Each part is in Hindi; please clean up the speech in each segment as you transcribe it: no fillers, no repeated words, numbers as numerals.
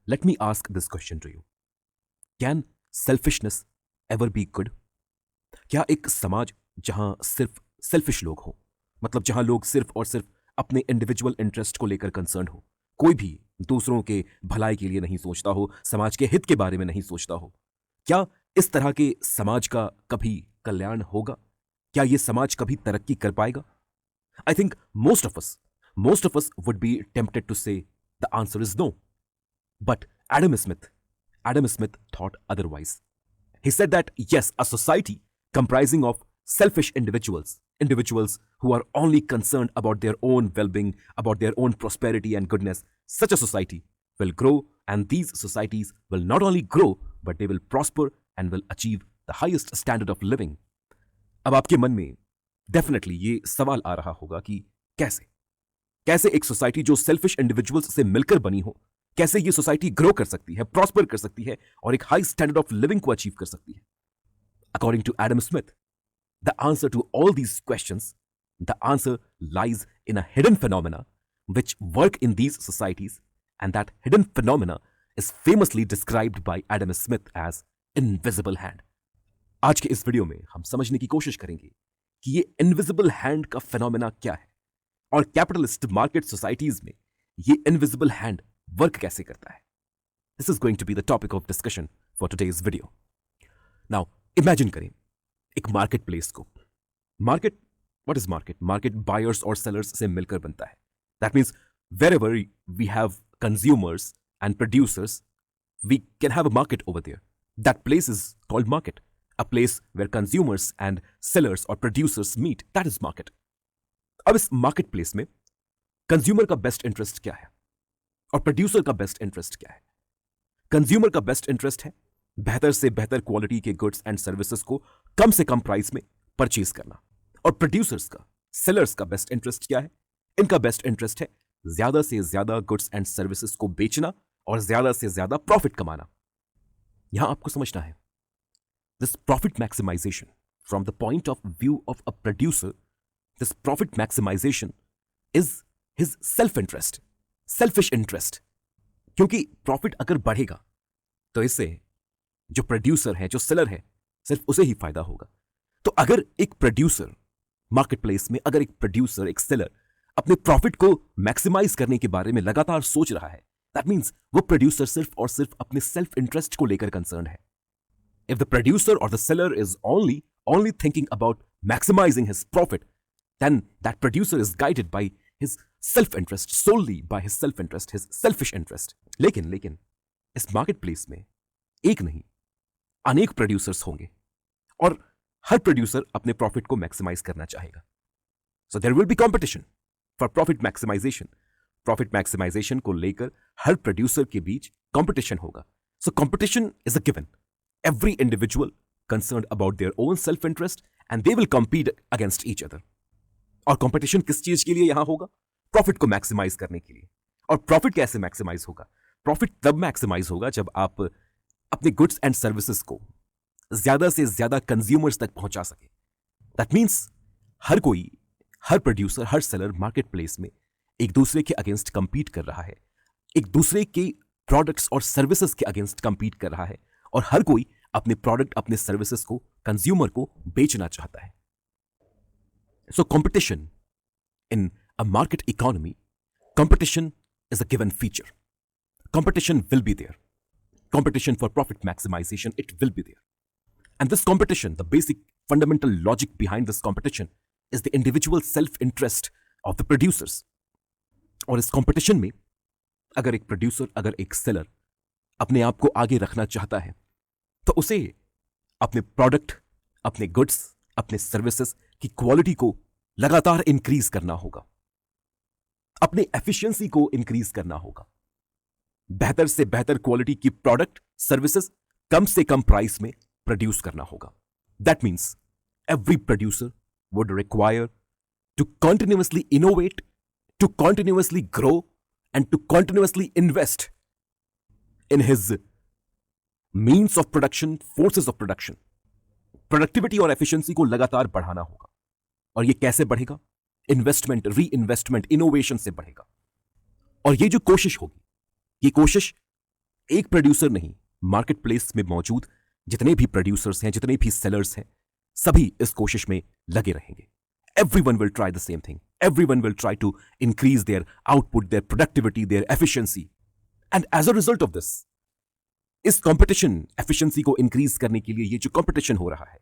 Let me ask this question to you. Can selfishness ever be good? क्या एक समाज जहां सिर्फ सेल्फिश लोग हो, मतलब जहां लोग सिर्फ और सिर्फ अपने इंडिविजुअल इंटरेस्ट को लेकर कंसर्न हो, कोई भी दूसरों के भलाई के लिए नहीं सोचता हो, समाज के हित के बारे में नहीं सोचता हो, क्या इस तरह के समाज का कभी कल्याण होगा? क्या यह समाज कभी तरक्की कर पाएगा? I think most of us would be tempted to say the answer is no. But Adam Smith thought otherwise. He said that yes, a society comprising of selfish individuals who are only concerned about their own well being, about their own prosperity and goodness, such a society will grow, and these societies will not only grow, but they will prosper and will achieve the highest standard of living. अब आपके मन में डेफिनेटली ये सवाल आ रहा होगा कि कैसे कैसे एक सोसाइटी जो सेल्फिश इंडिविजुअल्स से मिलकर बनी हो, कैसे ये सोसाइटी ग्रो कर सकती है, प्रॉस्पर कर सकती है और एक हाई स्टैंडर्ड ऑफ लिविंग को अचीव कर सकती है? According to Adam Smith, the answer to all these questions, the answer lies in a hidden phenomena which work in these societies, and that hidden phenomena is famously described by Adam Smith as invisible hand. आज के इस वीडियो में हम समझने की कोशिश करेंगे कि ये इनविजिबल हैंड का फिनोमेना क्या है और कैपिटलिस्ट मार्केट सोसाइटीज में ये इनविजिबल हैंड वर्क कैसे करता है. This is going to be the topic of discussion for today's video. Now imagine करें एक मार्केट प्लेस को. Market, what is market? Market buyers और सेलर्स से मिलकर बनता है. That means wherever we have consumers and producers, we can have a market over there. That place is called market. A place where consumers and sellers or producers meet, that is market. अब इस मार्केट प्लेस में कंज्यूमर का बेस्ट इंटरेस्ट क्या है और प्रोड्यूसर का बेस्ट इंटरेस्ट क्या है? कंज्यूमर का बेस्ट इंटरेस्ट है बेहतर से बेहतर क्वालिटी के गुड्स एंड सर्विसेज को कम से कम प्राइस में परचेज करना. और प्रोड्यूसर्स का, सेलर्स का बेस्ट इंटरेस्ट क्या है? इनका बेस्ट इंटरेस्ट है ज्यादा से ज्यादा गुड्स एंड सर्विसेज को बेचना और ज्यादा से ज्यादा प्रॉफिट कमाना. यहां आपको समझना है, this profit maximisation from the point of view of a producer, this profit maximisation is his self interest, selfish interest. क्योंकि प्रॉफिट अगर बढ़ेगा तो इससे जो प्रोड्यूसर है, जो सेलर है, सिर्फ उसे ही फायदा होगा. तो अगर एक प्रोड्यूसर मार्केट प्लेस में, अगर एक प्रोड्यूसर, एक सेलर अपने प्रॉफिट को मैक्सिमाइज करने के बारे में लगातार सोच रहा है, दैट मीन्स वो प्रोड्यूसर सिर्फ और सिर्फ अपने सेल्फ इंटरेस्ट को लेकर कंसर्न है. इफ द प्रोड्यूसर और the seller is only thinking about maximizing his profit, then that producer is guided by his self-interest, solely by his self-interest, his selfish interest. लेकिन इस मार्केट प्लेस में एक नहीं अनेक प्रोड्यूसर्स होंगे और हर प्रोड्यूसर अपने प्रॉफिट को मैक्सिमाइज करना चाहेगा. So there will be competition for profit maximisation. Profit maximisation को लेकर हर प्रोड्यूसर के बीच कंपटीशन होगा. So competition is a given. Every individual concerned about their own self interest and they will compete against each other. और कंपटीशन किस चीज के लिए यहां होगा? प्रॉफिट को मैक्सिमाइज करने के लिए. और प्रॉफिट कैसे मैक्सिमाइज होगा? प्रॉफिट तब मैक्सिमाइज होगा जब आप अपने गुड्स एंड सर्विसेज को ज्यादा से ज्यादा कंज्यूमर्स तक पहुंचा सके. दैट मीन्स हर कोई, हर प्रोड्यूसर, हर सेलर मार्केट प्लेस में एक दूसरे के अगेंस्ट कंपीट कर रहा है, एक दूसरे के प्रोडक्ट्स और सर्विसेज के अगेंस्ट कंपीट कर रहा है और हर कोई अपने प्रोडक्ट, अपने सर्विसेज को कंज्यूमर को बेचना चाहता है. So competition in a market economy, competition is a given feature. Competition will be there. Competition for profit maximization, it will be there. And this competition, the basic fundamental logic behind this competition is the individual self-interest of the producers. और इस competition में अगर एक producer, अगर एक seller अपने आप को आगे रखना चाहता है तो उसे अपने product, अपने goods, अपने services की quality को लगातार increase करना होगा, अपने efficiency को increase करना होगा, बेहतर से बेहतर क्वालिटी की प्रोडक्ट, सर्विसेज कम से कम प्राइस में प्रोड्यूस करना होगा. That means every producer would require to continuously innovate, to continuously grow and to continuously invest in his means of production, forces of production. Productivity और एफिशिएंसी को लगातार बढ़ाना होगा. और यह कैसे बढ़ेगा? इन्वेस्टमेंट, री इन्वेस्टमेंट, इनोवेशन से बढ़ेगा. और यह जो कोशिश होगी, ये कोशिश एक प्रोड्यूसर नहीं, मार्केट प्लेस में मौजूद जितने भी प्रोड्यूसर्स हैं, जितने भी सेलर्स हैं, सभी इस कोशिश में लगे रहेंगे. Everyone will try the same thing. Everyone will try to increase their output, their productivity, their efficiency. And as a result of this, इस कंपटीशन एफिशिएंसी को इंक्रीज करने के लिए ये जो कंपटीशन हो रहा है,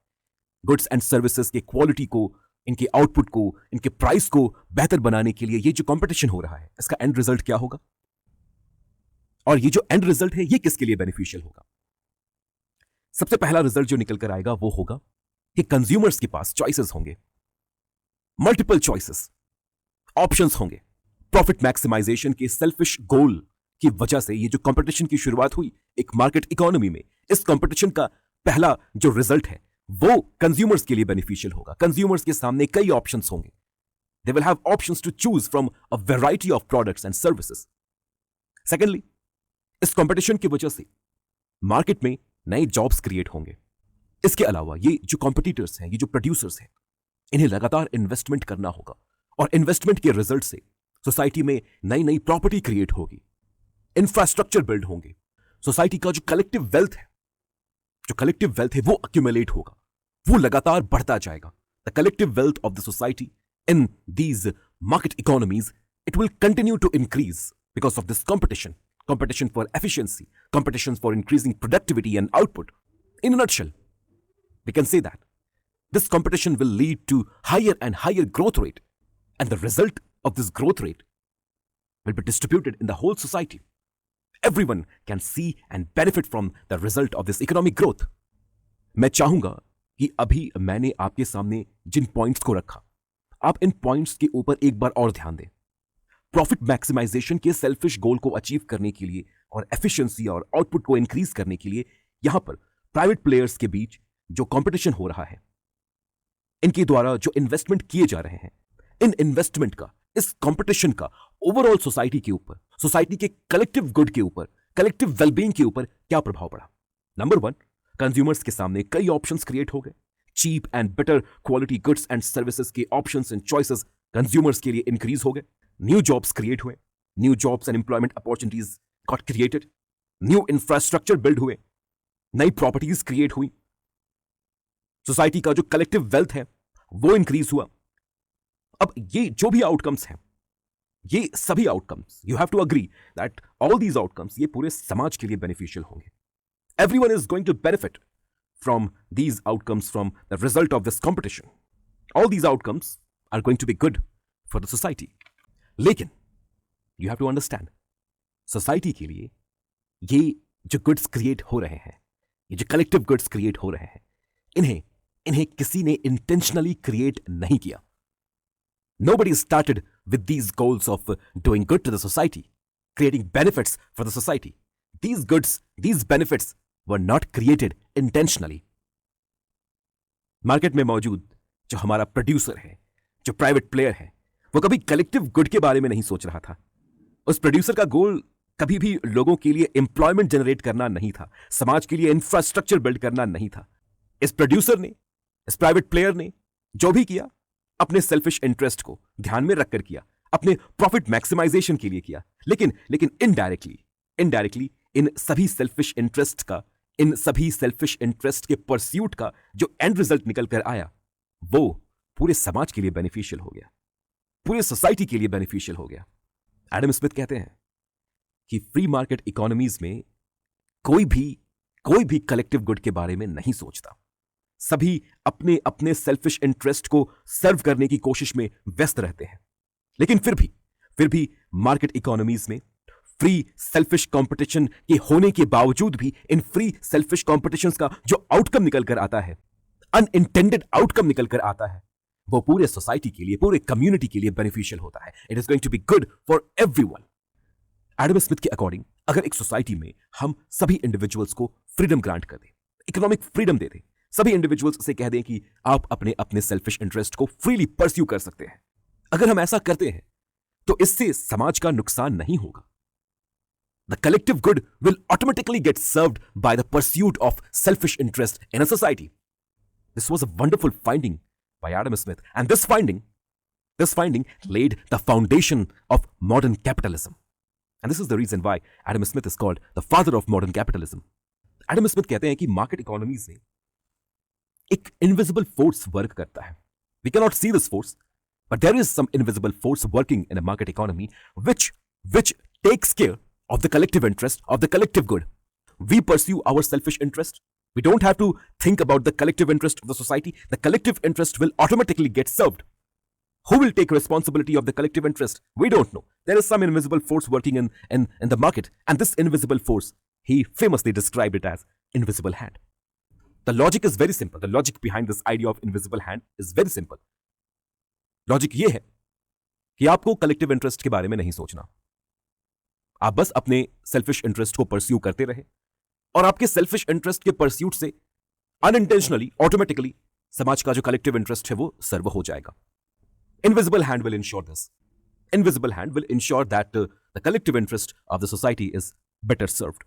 गुड्स एंड सर्विसेज के क्वालिटी को, इनके आउटपुट को, इनके प्राइस को बेहतर बनाने के लिए ये जो कंपटीशन हो रहा है, इसका एंड रिजल्ट क्या होगा? और ये जो एंड रिजल्ट है, ये किसके लिए बेनिफिशियल होगा? सबसे पहला रिजल्ट जो निकल कर आएगा वो होगा कि कंज्यूमर्स के पास चॉइसेस होंगे, मल्टीपल चॉइसेस, ऑप्शंस होंगे. प्रॉफिट मैक्सिमाइजेशन के सेल्फिश गोल की वजह से ये जो कंपटीशन की शुरुआत हुई एक मार्केट इकोनॉमी में, इस कंपटीशन का पहला जो रिजल्ट है वो कंज्यूमर्स के लिए बेनिफिशियल होगा. कंज्यूमर्स के सामने कई ऑप्शंस होंगे. They will have options to choose from a variety of products and services. Secondly, इस कंपटीशन की वजह से मार्केट में नए जॉब्स क्रिएट होंगे. इसके अलावा ये जो कॉम्पिटिटर्स हैं, ये जो प्रोड्यूसर्स हैं, इन्हें लगातार इन्वेस्टमेंट करना होगा और इन्वेस्टमेंट के रिजल्ट से सोसाइटी में नई नई प्रॉपर्टी क्रिएट होगी, इंफ्रास्ट्रक्चर बिल्ड होंगे. सोसाइटी का जो कलेक्टिव वेल्थ है वो अक्यूमुलेट होगा, वो लगातार बढ़ता जाएगा. The collective wealth of the society in these market economies, it will continue to increase because of this competition for efficiency, competition for increasing productivity and output. In a nutshell, we can say that this competition will lead to higher and higher growth rate, and the result of this growth rate will be distributed in the whole society. Everyone can see and benefit from the result of this economic growth. मैं चाहूंगा कि अभी मैंने आपके सामने जिन पॉइंट्स को रखा, आप इन पॉइंट्स के ऊपर एक बार और ध्यान दें. प्रॉफिट मैक्सिमाइजेशन के सेल्फिश गोल को अचीव करने के लिए और एफिशिएंसी और आउटपुट को इंक्रीज करने के लिए यहां पर प्राइवेट प्लेयर्स के बीच जो कंपटीशन हो रहा है, इनके द्वारा जो इन्वेस्टमेंट किए जा रहे हैं, इन इन्वेस्टमेंट का, इस कंपटीशन का ओवरऑल सोसाइटी के ऊपर, सोसाइटी के कलेक्टिव गुड के ऊपर, कलेक्टिव वेलबींग के ऊपर क्या प्रभाव पड़ा? नंबर 1, कंज्यूमर्स के सामने कई ऑप्शंस क्रिएट हो गए. Cheap and better quality goods and services के ऑप्शंस एंड चॉइसेस कंज्यूमर्स के लिए इंक्रीज हो गए. न्यू जॉब्स क्रिएट हुए, new jobs and employment opportunities got created, new infrastructure build हुए, नई प्रॉपर्टीज क्रिएट हुई, सोसाइटी का जो कलेक्टिव वेल्थ है वो इंक्रीज हुआ. अब ये जो भी आउटकम्स हैं, ये सभी outcomes, you have to agree that all these outcomes ये पूरे समाज के लिए बेनिफिशियल होंगे. Everyone is going to benefit from these outcomes, from the result of this competition. All these outcomes are going to be good for the society. लेकिन you have to understand, society के लिए ये जो गुड्स क्रिएट हो रहे हैं, ये जो कलेक्टिव गुड्स क्रिएट हो रहे हैं, इन्हें किसी ने इंटेंशनली क्रिएट नहीं किया. Nobody started with these goals of doing good to the society, creating benefits for the society. These goods, these benefits were not created intentionally. Market में मौजूद जो हमारा प्रोड्यूसर है, जो प्राइवेट प्लेयर है, वो कभी कलेक्टिव गुड के बारे में नहीं सोच रहा था. उस प्रोड्यूसर का गोल कभी भी लोगों के लिए एम्प्लॉयमेंट जनरेट करना नहीं था, समाज के लिए इंफ्रास्ट्रक्चर बिल्ड करना नहीं था. इस प्रोड्यूसर ने, इस प्राइवेट प्लेयर ने जो भी किया, अपने सेल्फिश इंटरेस्ट को ध्यान में रखकर किया, अपने प्रॉफिट मैक्सिमाइजेशन के लिए किया. लेकिन इनडायरेक्टली इन सभी सेल्फिश इंटरेस्ट का, इन सभी सेल्फिश इंटरेस्ट के परस्यूट का जो एंड रिजल्ट निकल कर आया, वो पूरे समाज के लिए बेनिफिशियल हो गया, पूरे सोसाइटी के लिए बेनिफिशियल हो गया. एडम स्मिथ कहते हैं कि फ्री मार्केट इकोनॉमीज में कोई भी कलेक्टिव गुड के बारे में नहीं सोचता. सभी अपने अपने सेल्फिश इंटरेस्ट को सर्व करने की कोशिश में व्यस्त रहते हैं. लेकिन फिर भी मार्केट इकोनॉमीज में फ्री सेल्फिश कंपटीशन के होने के बावजूद भी इन फ्री सेल्फिश कंपटीशंस का जो आउटकम निकल कर आता है, अनइंटेंडेड आउटकम निकल कर आता है, वो पूरे सोसाइटी के लिए, पूरे कम्युनिटी के लिए बेनिफिशियल होता है. It is going to be good for everyone. Adam Smith के अकॉर्डिंग अगर एक सोसाइटी में हम सभी इंडिविजुअल्स को फ्रीडम ग्रांट कर दें, इकोनॉमिक फ्रीडम दे दें, सभी इंडिविजुअल्स से कह दें कि आप अपने अपने सेल्फिश इंटरेस्ट को फ्रीली परस्यू कर सकते हैं, अगर हम ऐसा करते हैं तो इससे समाज का नुकसान नहीं होगा. The collective good will automatically get served by the pursuit of selfish interest in a society. This was a wonderful finding by Adam Smith, and this finding laid the foundation of modern capitalism. And this is the reason why Adam Smith is called the father of modern capitalism. Adam Smith कहते हैं कि मार्केट इकोनॉमीज में एक इनविजिबल फोर्स वर्क करता है. We cannot see this force, but there is some invisible force working in a market economy which takes care of the collective interest, of the collective good. We pursue our selfish interest. We don't have to think about the collective interest of the society. The collective interest will automatically get served. Who will take responsibility of the collective interest? We don't know. There is some invisible force working in the market, and this invisible force, he famously described it as invisible hand. The logic is very simple. The logic behind this idea of invisible hand is very simple. Logic ये है कि आपको कलेक्टिव इंटरेस्ट के बारे में नहीं सोचना. आप बस अपने सेल्फिश इंटरेस्ट को परस्यू करते रहे और आपके सेल्फिश इंटरेस्ट के परस्यूट से अनइंटेंशनली, ऑटोमेटिकली समाज का जो कलेक्टिव इंटरेस्ट है वो सर्व हो जाएगा. Invisible hand will ensure this. Invisible hand will ensure that the collective interest of the society is better served.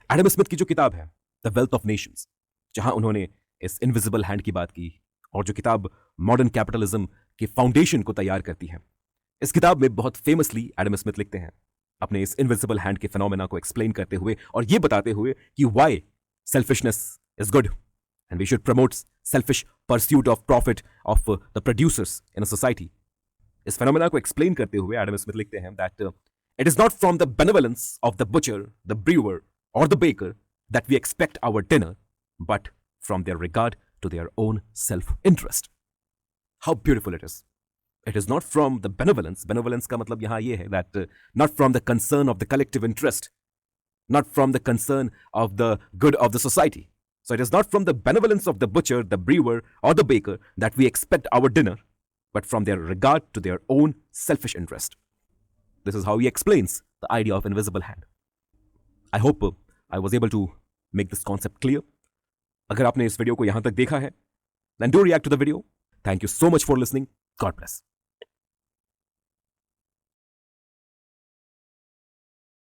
Adam Smith की जो किताब है द वेल्थ ऑफ नेशंस, जहां उन्होंने इस इनविजिबल हैंड की बात की और जो किताब मॉडर्न कैपिटलिज्म के फाउंडेशन को तैयार करती है, इस किताब में बहुत फेमसली एडम स्मिथ लिखते हैं अपने इस इनविजिबल हैंड के फिनोमेना को एक्सप्लेन करते हुए और ये बताते हुए कि why selfishness is good and we should promote selfish pursuit of profit of the producers in a society. इस फिनोमेना को एक्सप्लेन करते हुए एडम स्मिथ लिखते हैं that it is not from the benevolence of the butcher, the brewer और the baker that we expect our dinner, but from their regard to their own self-interest. How beautiful it is. It is not from the benevolence. Benevolence का मतलब यहाँ ये है that not from the concern of the collective interest, not from the concern of the good of the society. So it is not from the benevolence of the butcher, the brewer, or the baker that we expect our dinner, but from their regard to their own selfish interest. This is how he explains the idea of invisible hand. I hope I was able to make this concept clear. अगर आपने इस वीडियो को यहां तक देखा है, then do react to the video. Thank you so much for listening. God bless.